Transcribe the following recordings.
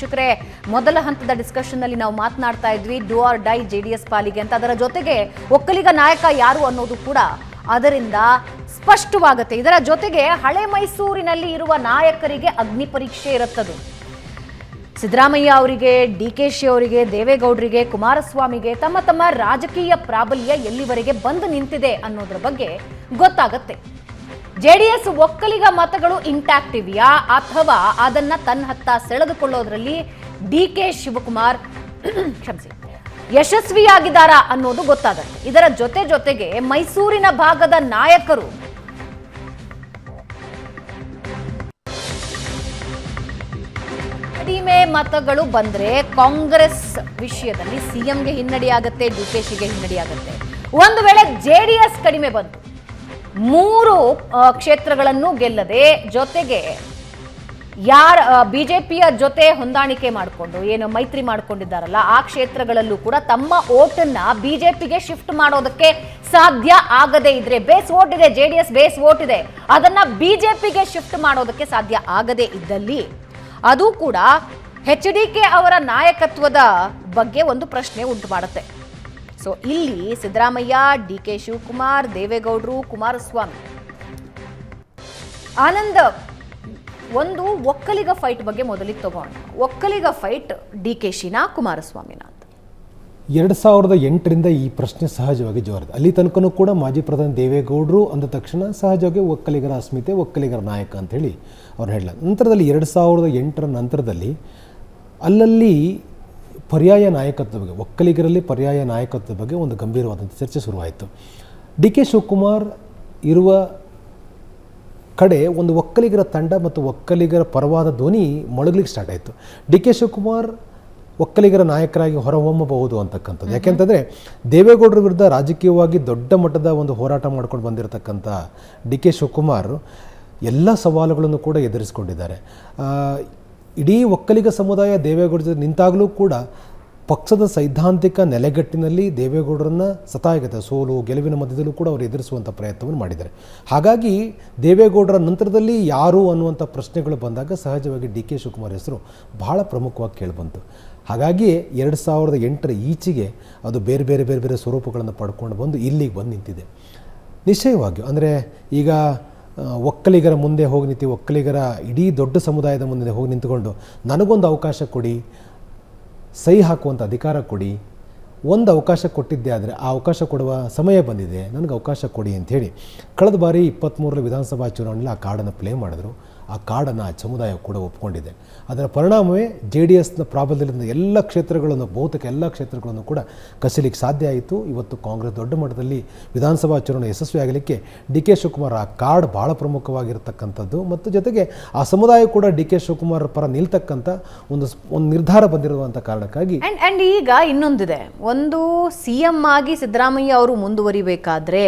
ವೀಕ್ಷಕರೇ, ಮೊದಲ ಹಂತದ ಡಿಸ್ಕಷನ್ ನಲ್ಲಿ ನಾವು ಮಾತನಾಡ್ತಾ ಇದ್ವಿ ಡೂ ಆರ್ ಡೈ ಜೆಡಿಎಸ್ ಪಾಲಿಗೆ ಅಂತ. ಅದರ ಜೊತೆಗೆ ಒಕ್ಕಲಿಗ ನಾಯಕ ಯಾರು ಅನ್ನೋದು ಕೂಡ ಅದರಿಂದ ಸ್ಪಷ್ಟವಾಗುತ್ತೆ. ಇದರ ಜೊತೆಗೆ ಹಳೆ ಮೈಸೂರಿನಲ್ಲಿ ಇರುವ ನಾಯಕರಿಗೆ ಅಗ್ನಿ ಪರೀಕ್ಷೆ ಇರುತ್ತದು. ಸಿದ್ದರಾಮಯ್ಯ ಅವರಿಗೆ, ಡಿಕೆಶಿ ಅವರಿಗೆ, ದೇವೇಗೌಡರಿಗೆ, ಕುಮಾರಸ್ವಾಮಿಗೆ ತಮ್ಮ ತಮ್ಮ ರಾಜಕೀಯ ಪ್ರಾಬಲ್ಯ ಎಲ್ಲಿವರೆಗೆ ಬಂದು ನಿಂತಿದೆ ಅನ್ನೋದ್ರ ಬಗ್ಗೆ ಗೊತ್ತಾಗತ್ತೆ. ಜೆಡಿಎಸ್ ಒಕ್ಕಲಿಗ ಮತಗಳು ಇಂಟ್ಯಾಕ್ಟ್ ಇವೆಯಾ ಅಥವಾ ಅದನ್ನ ತನ್ನ ಹತ್ತ ಸೆಳೆದುಕೊಳ್ಳೋದ್ರಲ್ಲಿ ಡಿಕೆ ಶಿವಕುಮಾರ್ ಯಶಸ್ವಿಯಾಗಿದ್ದಾರಾ ಅನ್ನೋದು ಗೊತ್ತಾಗುತ್ತೆ. ಇದರ ಜೊತೆಗೆ ಮೈಸೂರಿನ ಭಾಗದ ನಾಯಕರು ಕಡಿಮೆ ಮತಗಳು ಬಂದ್ರೆ ಕಾಂಗ್ರೆಸ್ ವಿಷಯದಲ್ಲಿ ಸಿಎಂಗೆ ಹಿನ್ನಡೆಯಾಗುತ್ತೆ, ಡಿಕೆಶಿಗೆ ಹಿನ್ನಡೆಯಾಗುತ್ತೆ. ಒಂದು ವೇಳೆ ಜೆಡಿಎಸ್ ಕಡಿಮೆ ಬಂತು, 3 ಕ್ಷೇತ್ರಗಳನ್ನು ಗೆಲ್ಲದೆ ಜೊತೆಗೆ ಬಿಜೆಪಿಯ ಜೊತೆ ಹೊಂದಾಣಿಕೆ ಮಾಡಿಕೊಂಡು ಏನು ಮೈತ್ರಿ ಮಾಡಿಕೊಂಡಿದ್ದಾರಲ್ಲ ಆ ಕ್ಷೇತ್ರಗಳಲ್ಲೂ ಕೂಡ ತಮ್ಮ ಓಟನ್ನ ಬಿಜೆಪಿಗೆ ಶಿಫ್ಟ್ ಮಾಡೋದಕ್ಕೆ ಸಾಧ್ಯ ಆಗದೇ ಇದ್ರೆ, ಬೇಸ್ ವೋಟ್ ಇದೆ, ಜೆಡಿಎಸ್ ಬೇಸ್ ವೋಟ್ ಇದೆ, ಅದನ್ನ ಬಿಜೆಪಿಗೆ ಶಿಫ್ಟ್ ಮಾಡೋದಕ್ಕೆ ಸಾಧ್ಯ ಆಗದೇ ಇದ್ದಲ್ಲಿ ಅದು ಕೂಡ HDK ಅವರ ನಾಯಕತ್ವದ ಬಗ್ಗೆ ಒಂದು ಪ್ರಶ್ನೆ ಉಂಟು ಮಾಡುತ್ತೆ. ಸೊ ಇಲ್ಲಿ ಸಿದ್ದರಾಮಯ್ಯ, ಡಿಕೆ ಶಿವಕುಮಾರ್, ದೇವೇಗೌಡರು, ಕುಮಾರಸ್ವಾಮಿ, ಆನಂದ್, ಒಂದು ಒಕ್ಕಲಿಗ ಫೈಟ್ ಬಗ್ಗೆ ಮೊದಲಿಗೆ ತಗೋಣ. ಒಕ್ಕಲಿಗ ಫೈಟ್ ಡಿಕೆಶಿನಾ ಕುಮಾರಸ್ವಾಮಿನ ಅಂತ 2008ರಿಂದ ಈ ಪ್ರಶ್ನೆ ಸಹಜವಾಗಿ ಜೋರಿದೆ. ಅಲ್ಲಿ ತನಕನೂ ಕೂಡ ಮಾಜಿ ಪ್ರಧಾನಿ ದೇವೇಗೌಡರು ಅಂದ ತಕ್ಷಣ ಸಹಜವಾಗಿ ಒಕ್ಕಲಿಗರ ಅಸ್ಮಿತೆ, ಒಕ್ಕಲಿಗರ ನಾಯಕ ಅಂಥೇಳಿ ಅವ್ರು ಹೇಳಲ್ಲ. ನಂತರದಲ್ಲಿ 2008ರ ನಂತರದಲ್ಲಿ ಅಲ್ಲಲ್ಲಿ ಪರ್ಯಾಯ ನಾಯಕತ್ವದ ಬಗ್ಗೆ, ಒಕ್ಕಲಿಗರಲ್ಲಿ ಪರ್ಯಾಯ ನಾಯಕತ್ವದ ಬಗ್ಗೆ ಒಂದು ಗಂಭೀರವಾದಂಥ ಚರ್ಚೆ ಶುರುವಾಯಿತು. ಡಿಕೆ ಶಿವಕುಮಾರ್ ಇರುವ ಕಡೆ ಒಂದು ಒಕ್ಕಲಿಗರ ತಂಡ ಮತ್ತು ಒಕ್ಕಲಿಗರ ಪರವಾದ ಧ್ವನಿ ಮೊಳಗಲಿಕ್ಕೆ ಸ್ಟಾರ್ಟ್ ಆಯಿತು. ಡಿಕೆ ಶಿವಕುಮಾರ್ ಒಕ್ಕಲಿಗರ ನಾಯಕರಾಗಿ ಹೊರಹೊಮ್ಮಬಹುದು ಅಂತಕ್ಕಂಥದ್ದು. ಯಾಕೆಂತಂದರೆ ದೇವೇಗೌಡರ ವಿರುದ್ಧ ರಾಜಕೀಯವಾಗಿ ದೊಡ್ಡ ಮಟ್ಟದ ಒಂದು ಹೋರಾಟ ಮಾಡ್ಕೊಂಡು ಬಂದಿರತಕ್ಕಂಥ ಡಿಕೆ ಶಿವಕುಮಾರ್ ಎಲ್ಲ ಸವಾಲುಗಳನ್ನು ಕೂಡ ಎದುರಿಸಿಕೊಂಡಿದ್ದಾರೆ. ಇಡೀ ಒಕ್ಕಲಿಗ ಸಮುದಾಯ ದೇವೇಗೌಡ ಜೊತೆ ನಿಂತಾಗಲೂ ಕೂಡ ಪಕ್ಷದ ಸೈದ್ಧಾಂತಿಕ ನೆಲೆಗಟ್ಟಿನಲ್ಲಿ ದೇವೇಗೌಡರನ್ನು ಸತಾಯಗತ ಸೋಲು ಗೆಲುವಿನ ಮಧ್ಯದಲ್ಲೂ ಕೂಡ ಅವರು ಎದುರಿಸುವಂಥ ಪ್ರಯತ್ನವನ್ನು ಮಾಡಿದ್ದಾರೆ. ಹಾಗಾಗಿ ದೇವೇಗೌಡರ ನಂತರದಲ್ಲಿ ಯಾರು ಅನ್ನುವಂಥ ಪ್ರಶ್ನೆಗಳು ಬಂದಾಗ ಸಹಜವಾಗಿ ಡಿ ಕೆ ಶಿವಕುಮಾರ್ ಹೆಸರು ಬಹಳ ಪ್ರಮುಖವಾಗಿ ಕೇಳಿಬಂತು. ಹಾಗಾಗಿ 2008ರ ಈಚೆಗೆ ಅದು ಬೇರೆ ಬೇರೆ ಬೇರೆ ಬೇರೆ ಸ್ವರೂಪಗಳನ್ನು ಪಡ್ಕೊಂಡು ಬಂದು ಇಲ್ಲಿಗೆ ಬಂದು ನಿಂತಿದೆ. ನಿಶ್ಚಯವಾಗಿಯೂ ಅಂದರೆ ಈಗ ಒಕ್ಕಲಿಗರ ಮುಂದೆ ಹೋಗಿ ನಿಂತು, ಒಕ್ಕಲಿಗರ ಇಡೀ ದೊಡ್ಡ ಸಮುದಾಯದ ಮುಂದೆ ಹೋಗಿ ನಿಂತುಕೊಂಡು ನನಗೊಂದು ಅವಕಾಶ ಕೊಡಿ, ಸಹಿ ಹಾಕುವಂಥ ಅಧಿಕಾರ ಕೊಡಿ, ಒಂದು ಅವಕಾಶ ಕೊಟ್ಟಿದ್ದೆ ಆದರೆ ಆ ಅವಕಾಶ ಕೊಡುವ ಸಮಯ ಬಂದಿದೆ, ನನಗೆ ಅವಕಾಶ ಕೊಡಿ ಅಂಥೇಳಿ ಕಳೆದ ಬಾರಿ 23ರ ವಿಧಾನಸಭಾ ಚುನಾವಣೆಯಲ್ಲಿ ಆ ಕಾರ್ಡನ್ನು ಪ್ಲೇ ಮಾಡಿದ್ರು. ಆ ಕಾರ್ಡನ್ನು ಆ ಸಮುದಾಯ ಕೂಡ ಒಪ್ಕೊಂಡಿದೆ. ಅದರ ಪರಿಣಾಮವೇ JDSನ ಪ್ರಾಬಲ್ಯದಿಂದ ಎಲ್ಲ ಕ್ಷೇತ್ರಗಳನ್ನು, ಬಹುತೇಕ ಎಲ್ಲ ಕ್ಷೇತ್ರಗಳನ್ನು ಕೂಡ ಕಸಿಲಿಕ್ಕೆ ಸಾಧ್ಯ ಆಯಿತು. ಇವತ್ತು ಕಾಂಗ್ರೆಸ್ ದೊಡ್ಡ ಮಟ್ಟದಲ್ಲಿ ವಿಧಾನಸಭಾ ಚುನಾವಣೆ ಯಶಸ್ವಿಯಾಗಲಿಕ್ಕೆ ಡಿ ಕೆ ಶಿವಕುಮಾರ್ ಆ ಕಾರ್ಡ್ ಭಾಳ ಪ್ರಮುಖವಾಗಿರ್ತಕ್ಕಂಥದ್ದು ಮತ್ತು ಜೊತೆಗೆ ಆ ಸಮುದಾಯ ಕೂಡ ಡಿ ಕೆ ಶಿವಕುಮಾರ್ ಪರ ನಿಲ್ತಕ್ಕಂಥ ಒಂದು ನಿರ್ಧಾರ ಬಂದಿರುವಂಥ ಕಾರಣಕ್ಕಾಗಿ ಅಂಡ್ ಈಗ ಇನ್ನೊಂದಿದೆ, ಒಂದು CM ಆಗಿ ಸಿದ್ದರಾಮಯ್ಯ ಅವರು ಮುಂದುವರಿಬೇಕಾದ್ರೆ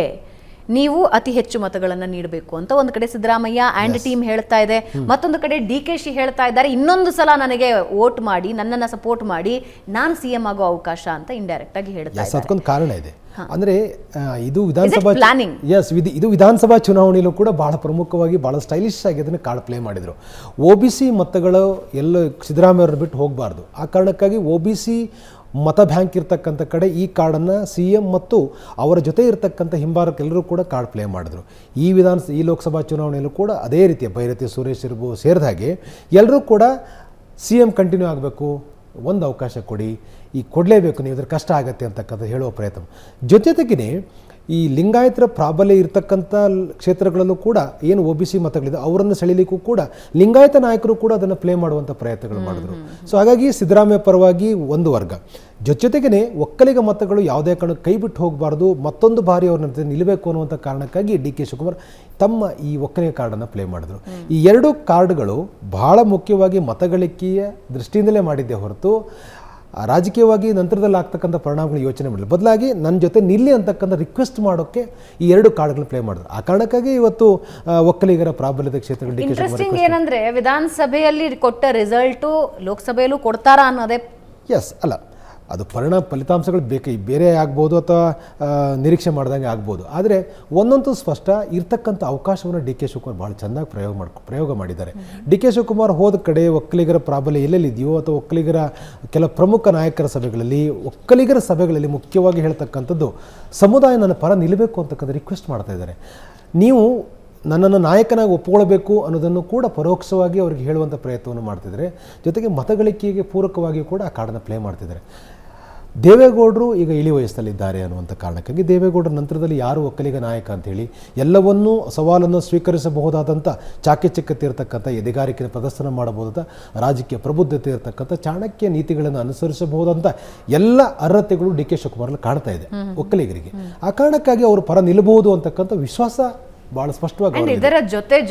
ನೀವು ಅತಿ ಹೆಚ್ಚು ಮತಗಳನ್ನು ನೀಡಬೇಕು ಅಂತ ಒಂದು ಕಡೆ ಸಿದ್ದರಾಮಯ್ಯ ಆ್ಯಂಡ್ ಟೀಮ್ ಹೇಳ್ತಾ ಇದೆ, ಮತ್ತೊಂದು ಕಡೆ ಡಿಕೆಶಿ ಹೇಳ್ತಾ ಇದ್ದಾರೆ ಇನ್ನೊಂದು ಸಲ ನನಗೆ ವೋಟ್ ಮಾಡಿ, ನನ್ನನ್ನು ಸಪೋರ್ಟ್ ಮಾಡಿ, ನಾನು CM ಆಗೋ ಅವಕಾಶ ಅಂತ ಇಂಡೈರೆಕ್ಟ್ ಆಗಿ ಹೇಳ್ತಾ ಇದ್ದಾರೆ. ಅದಕ್ಕೊಂದು ಕಾರಣ ಇದೆ. ಅಂದರೆ ಇದು ವಿಧಾನಸಭಾ ಪ್ಲಾನಿಂಗ್, ಇದು ವಿಧಾನಸಭಾ ಚುನಾವಣೆಯಲ್ಲೂ ಕೂಡ ಭಾಳ ಪ್ರಮುಖವಾಗಿ ಭಾಳ ಸ್ಟೈಲಿಶ್ ಆಗಿ ಅದನ್ನು ಕಾರ್ಡ್ ಪ್ಲೇ ಮಾಡಿದರು. OBC ಮತಗಳು ಎಲ್ಲ ಸಿದ್ದರಾಮಯ್ಯ ಅವ್ರನ್ನ ಬಿಟ್ಟು ಹೋಗಬಾರ್ದು. ಆ ಕಾರಣಕ್ಕಾಗಿ OBC ಮತ ಬ್ಯಾಂಕ್ ಇರ್ತಕ್ಕಂಥ ಕಡೆ ಈ ಕಾರ್ಡನ್ನು CM ಮತ್ತು ಅವರ ಜೊತೆ ಇರತಕ್ಕಂಥ ಹಿಂಬಾಲಕರೆಲ್ಲರೂ ಕೂಡ ಕಾರ್ಡ್ ಪ್ಲೇ ಮಾಡಿದ್ರು. ಈ ಲೋಕಸಭಾ ಚುನಾವಣೆಯಲ್ಲೂ ಕೂಡ ಅದೇ ರೀತಿಯ ಬೈರತಿ ಸುರೇಶ್ ಸೇರಿದ ಹಾಗೆ ಎಲ್ಲರೂ ಕೂಡ CM ಕಂಟಿನ್ಯೂ ಆಗಬೇಕು, ಒಂದು ಅವಕಾಶ ಕೊಡಿ, ಈ ಕೊಡಲೇಬೇಕು, ನೀವು ಇದ್ರ ಕಷ್ಟ ಆಗುತ್ತೆ ಅಂತಕ್ಕಂಥ ಹೇಳುವ ಪ್ರಯತ್ನ. ಜೊತೆಗೇ ಈ ಲಿಂಗಾಯತರ ಪ್ರಾಬಲ್ಯ ಇರತಕ್ಕಂಥ ಕ್ಷೇತ್ರಗಳಲ್ಲೂ ಕೂಡ ಏನು OBC ಮತಗಳಿದೆ ಅವರನ್ನು ಸೆಳೀಲಿಕ್ಕೂ ಕೂಡ ಲಿಂಗಾಯತ ನಾಯಕರು ಕೂಡ ಅದನ್ನು ಪ್ಲೇ ಮಾಡುವಂಥ ಪ್ರಯತ್ನಗಳು ಮಾಡಿದ್ರು. ಸೊ ಹಾಗಾಗಿ ಸಿದ್ದರಾಮಯ್ಯ ಪರವಾಗಿ ಒಂದು ವರ್ಗ, ಜೊತೆಗೇ ಒಕ್ಕಲಿಗ ಮತಗಳು ಯಾವುದೇ ಕಾರಣಕ್ಕೆ ಕೈ ಬಿಟ್ಟು ಹೋಗಬಾರ್ದು, ಮತ್ತೊಂದು ಬಾರಿ ಅವ್ರನ್ನ ನಿಲ್ಲಬೇಕು ಅನ್ನುವಂಥ ಕಾರಣಕ್ಕಾಗಿ ಡಿ ಕೆ ಶಿವಕುಮಾರ್ ತಮ್ಮ ಈ ಒಕ್ಕಲಿಗ ಕಾರ್ಡನ್ನು ಪ್ಲೇ ಮಾಡಿದ್ರು. ಈ 2 ಕಾರ್ಡ್ಗಳು ಬಹಳ ಮುಖ್ಯವಾಗಿ ಮತಗಳಿಕೆಯ ದೃಷ್ಟಿಯಿಂದಲೇ ಮಾಡಿದ್ದೆ ಹೊರತು ರಾಜಕೀಯವಾಗಿ ನಂತರದಲ್ಲಿ ಆಗ್ತಕ್ಕಂಥ ಪರಿಣಾಮಗಳು ಯೋಚನೆ ಮಾಡಲಿ, ಬದಲಾಗಿ ನನ್ನ ಜೊತೆ ನಿಲ್ಲಿ ಅಂತಕ್ಕಂಥ ರಿಕ್ವೆಸ್ಟ್ ಮಾಡೋಕ್ಕೆ ಈ 2 ಕಾರ್ಡ್ಗಳನ್ನ ಪ್ಲೇ ಮಾಡಿದ್ರು. ಆ ಕಾರಣಕ್ಕಾಗಿ ಇವತ್ತು ಒಕ್ಕಲಿಗರ ಪ್ರಾಬಲ್ಯದ ಕ್ಷೇತ್ರಗಳು ಇಂಟ್ರೆಸ್ಟಿಂಗ್ ಏನಂದ್ರೆ ವಿಧಾನಸಭೆಯಲ್ಲಿ ಕೊಟ್ಟ ರಿಸಲ್ಟು ಲೋಕಸಭೆಯಲ್ಲೂ ಕೊಡ್ತಾರಾ ಅನ್ನೋದೇ ಅಲ್ಲ ಅದು ಫಲಿತಾಂಶಗಳು ಬೇರೆ ಆಗ್ಬೋದು ಅಥವಾ ನಿರೀಕ್ಷೆ ಮಾಡ್ದಂಗೆ ಆಗ್ಬೋದು. ಆದರೆ ಒಂದಂತೂ ಸ್ಪಷ್ಟ, ಇರ್ತಕ್ಕಂಥ ಅವಕಾಶವನ್ನು ಡಿ ಕೆ ಶಿವಕುಮಾರ್ ಭಾಳ ಚೆನ್ನಾಗಿ ಪ್ರಯೋಗ ಮಾಡಿದ್ದಾರೆ. ಡಿ ಕೆ ಶಿವಕುಮಾರ್ ಹೋದ ಕಡೆ ಒಕ್ಕಲಿಗರ ಪ್ರಾಬಲ್ಯ ಎಲ್ಲೆಲ್ಲಿದೆಯೋ ಅಥವಾ ಒಕ್ಕಲಿಗರ ಕೆಲ ಪ್ರಮುಖ ನಾಯಕರ ಸಭೆಗಳಲ್ಲಿ, ಒಕ್ಕಲಿಗರ ಸಭೆಗಳಲ್ಲಿ ಮುಖ್ಯವಾಗಿ ಹೇಳ್ತಕ್ಕಂಥದ್ದು ಸಮುದಾಯ ನನ್ನ ಪರ ನಿಲ್ಲಬೇಕು ಅಂತಕ್ಕಂಥ ರಿಕ್ವೆಸ್ಟ್ ಮಾಡ್ತಾ ಇದ್ದಾರೆ. ನೀವು ನನ್ನನ್ನು ನಾಯಕನಾಗಿ ಒಪ್ಪಿಕೊಳ್ಬೇಕು ಅನ್ನೋದನ್ನು ಕೂಡ ಪರೋಕ್ಷವಾಗಿ ಅವ್ರಿಗೆ ಹೇಳುವಂಥ ಪ್ರಯತ್ನವನ್ನು ಮಾಡ್ತಿದ್ದಾರೆ. ಜೊತೆಗೆ ಮತಗಳಿಕೆಗೆ ಪೂರಕವಾಗಿಯೂ ಕೂಡ ಆ ಕಾರ್ಡನ್ನು ಪ್ಲೇ ಮಾಡ್ತಿದ್ದಾರೆ. ದೇವೇಗೌಡರು ಈಗ ಇಳಿ ವಯಸ್ಸಲ್ಲಿದ್ದಾರೆ ಅನ್ನುವಂಥ ಕಾರಣಕ್ಕಾಗಿ ದೇವೇಗೌಡರ ನಂತರದಲ್ಲಿ ಯಾರು ಒಕ್ಕಲಿಗ ನಾಯಕ ಅಂಥೇಳಿ ಎಲ್ಲವನ್ನೂ ಸವಾಲನ್ನು ಸ್ವೀಕರಿಸಬಹುದಾದಂಥ ಚಾಕಚಕ್ಯತೆ ಇರತಕ್ಕಂಥ ಎದೆಗಾರಿಕೆ ಪ್ರದರ್ಶನ ಮಾಡಬಹುದಾದ ರಾಜಕೀಯ ಪ್ರಬುದ್ಧತೆ ಇರತಕ್ಕಂಥ ಚಾಣಕ್ಯ ನೀತಿಗಳನ್ನು ಅನುಸರಿಸಬಹುದಂಥ ಎಲ್ಲ ಅರ್ಹತೆಗಳು ಡಿ ಕೆ ಶಿವಕುಮಾರಲ್ಲಿ ಕಾಣ್ತಾ ಇದೆ ಒಕ್ಕಲಿಗರಿಗೆ. ಆ ಕಾರಣಕ್ಕಾಗಿ ಅವರು ಪರ ನಿಲ್ಲಬಹುದು ಅಂತಕ್ಕಂಥ ವಿಶ್ವಾಸ ಬಹಳ ಸ್ಪಷ್ಟವಾಗಿ. ಇದರ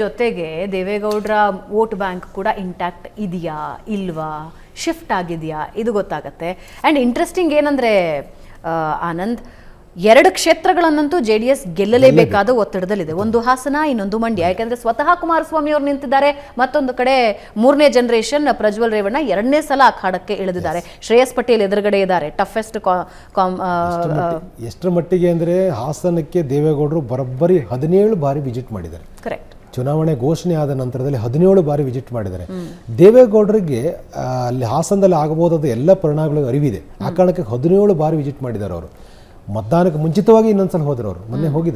ಜೊತೆಗೆ ದೇವೇಗೌಡರ ವೋಟ್ ಬ್ಯಾಂಕ್ ಕೂಡ ಇಂಟ್ಯಾಕ್ಟ್ ಇದೆಯಾ ಇಲ್ವಾ, ಶಿಫ್ಟ್ ಆಗಿದೆಯಾ, ಇದು ಗೊತ್ತಾಗತ್ತೆ. ಆ್ಯಂಡ್ ಇಂಟ್ರೆಸ್ಟಿಂಗ್ ಏನಂದರೆ ಆನಂದ್, 2 ಕ್ಷೇತ್ರಗಳನ್ನಂತೂ JDS ಗೆಲ್ಲಲೇಬೇಕಾದ ಒತ್ತಡದಲ್ಲಿದೆ. ಒಂದು ಹಾಸನ, ಇನ್ನೊಂದು ಮಂಡ್ಯ. ಯಾಕೆಂದರೆ ಸ್ವತಃ ಕುಮಾರಸ್ವಾಮಿ ಅವರು ನಿಂತಿದ್ದಾರೆ, ಮತ್ತೊಂದು ಕಡೆ 3ನೇ ಜನರೇಷನ್ ಪ್ರಜ್ವಲ್ ರೇವಣ್ಣ 2ನೇ ಸಲ ಅಖಾಡಕ್ಕೆ ಇಳಿದಿದ್ದಾರೆ. ಶ್ರೇಯಸ್ ಪಟೇಲ್ ಎದುರುಗಡೆ ಇದ್ದಾರೆ. ಟಫೆಸ್ಟ್ ಎಷ್ಟರ ಮಟ್ಟಿಗೆ ಅಂದರೆ ಹಾಸನಕ್ಕೆ ದೇವೇಗೌಡರು ಬರೋಬ್ಬರಿ 17 ಬಾರಿ ವಿಸಿಟ್ ಮಾಡಿದ್ದಾರೆ. ಕರೆಕ್ಟ್. ಚುನಾವಣೆ ಘೋಷಣೆ ಆದ ನಂತರದಲ್ಲಿ 17 ಬಾರಿ ವಿಸಿಟ್ ಮಾಡಿದ್ದಾರೆ. ದೇವೇಗೌಡರಿಗೆ ಅಲ್ಲಿ ಹಾಸನದಲ್ಲಿ ಆಗಬಹುದಾದ ಎಲ್ಲ ಪರಿಣಾಮಗಳು ಅರಿವಿದೆ. ಆ ಕಾರಣಕ್ಕೆ 17 ಬಾರಿ ವಿಸಿಟ್ ಮಾಡಿದ್ದಾರೆ ಅವರು. ಮತದಾನಕ್ಕೆ ಮುಂಚಿತವಾಗಿ ಇನ್ನೊಂದ್ಸಲ ಹೋದರು. ಅವರು ಮೊನ್ನೆ ಹೋಗಿ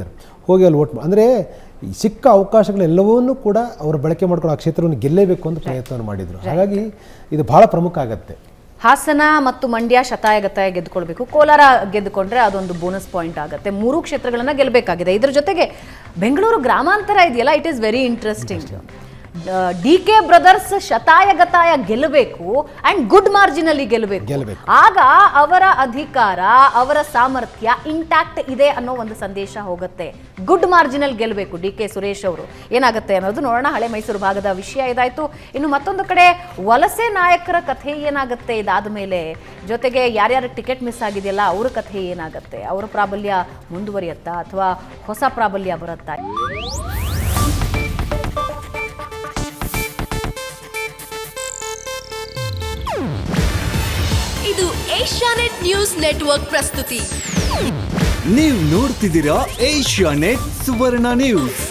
ಅಲ್ಲಿ ವೋಟ್ ಅಂದರೆ ಸಿಕ್ಕ ಅವಕಾಶಗಳೆಲ್ಲವನ್ನೂ ಕೂಡ ಅವರು ಬಳಕೆ ಮಾಡ್ಕೊಂಡು ಆ ಕ್ಷೇತ್ರವನ್ನು ಗೆಲ್ಲೇಬೇಕು ಅಂತ ಪ್ರಯತ್ನವನ್ನು ಮಾಡಿದರು. ಹಾಗಾಗಿ ಇದು ಬಹಳ ಪ್ರಮುಖ ಆಗತ್ತೆ. ಹಾಸನ ಮತ್ತು ಮಂಡ್ಯ ಶತಾಯಗತಾಯ ಗೆದ್ದುಕೊಳ್ಬೇಕು. ಕೋಲಾರ ಗೆದ್ದುಕೊಂಡ್ರೆ ಅದೊಂದು ಬೋನಸ್ ಪಾಯಿಂಟ್ ಆಗುತ್ತೆ. 3 ಕ್ಷೇತ್ರಗಳನ್ನ ಗೆಲ್ಲಬೇಕಾಗಿದೆ. ಇದ್ರ ಜೊತೆಗೆ ಬೆಂಗಳೂರು ಗ್ರಾಮಾಂತರ ಇದೆಯಲ್ಲ, it is very interesting. DK brothers ಶತಾಯಗತಾಯ ಗೆಲ್ಲಬೇಕು ಅಂಡ್ ಗುಡ್ ಮಾರ್ಜಿನ್ ಅಲ್ಲಿ ಗೆಲ್ಲಬೇಕು. ಆಗ ಅವರ ಅಧಿಕಾರ, ಅವರ ಸಾಮರ್ಥ್ಯ ಇಂಟ್ಯಾಕ್ಟ್ ಇದೆ ಅನ್ನೋ ಒಂದು ಸಂದೇಶ ಹೋಗುತ್ತೆ. ಗುಡ್ ಮಾರ್ಜಿನ್ ಅಲ್ಲಿ ಗೆಲ್ಲಬೇಕು DK ಸುರೇಶ್ ಅವರು. ಏನಾಗುತ್ತೆ ಅನ್ನೋದು ನೋಡೋಣ. ಹಳೆ ಮೈಸೂರು ಭಾಗದ ವಿಷಯ ಇದಾಯ್ತು. ಇನ್ನು ಮತ್ತೊಂದು ಕಡೆ ವಲಸೆ ನಾಯಕರ ಕಥೆ ಏನಾಗುತ್ತೆ ಇದಾದ ಮೇಲೆ, ಜೊತೆಗೆ ಯಾರ್ಯಾರ ಟಿಕೆಟ್ ಮಿಸ್ ಆಗಿದೆಯಲ್ಲ ಅವ್ರ ಕಥೆ ಏನಾಗುತ್ತೆ, ಅವರ ಪ್ರಾಬಲ್ಯ ಮುಂದುವರಿಯುತ್ತಾ ಅಥವಾ ಹೊಸ ಪ್ರಾಬಲ್ಯ ಬರುತ್ತಾ? ಇದು ಏಷ್ಯಾನೆಟ್ ನ್ಯೂಸ್ ನೆಟ್ವರ್ಕ್ ಪ್ರಸ್ತುತಿ. ನೀವು ನೋಡ್ತಿದ್ದೀರಾ ಏಷ್ಯಾನೆಟ್ ಸುವರ್ಣ ನ್ಯೂಸ್.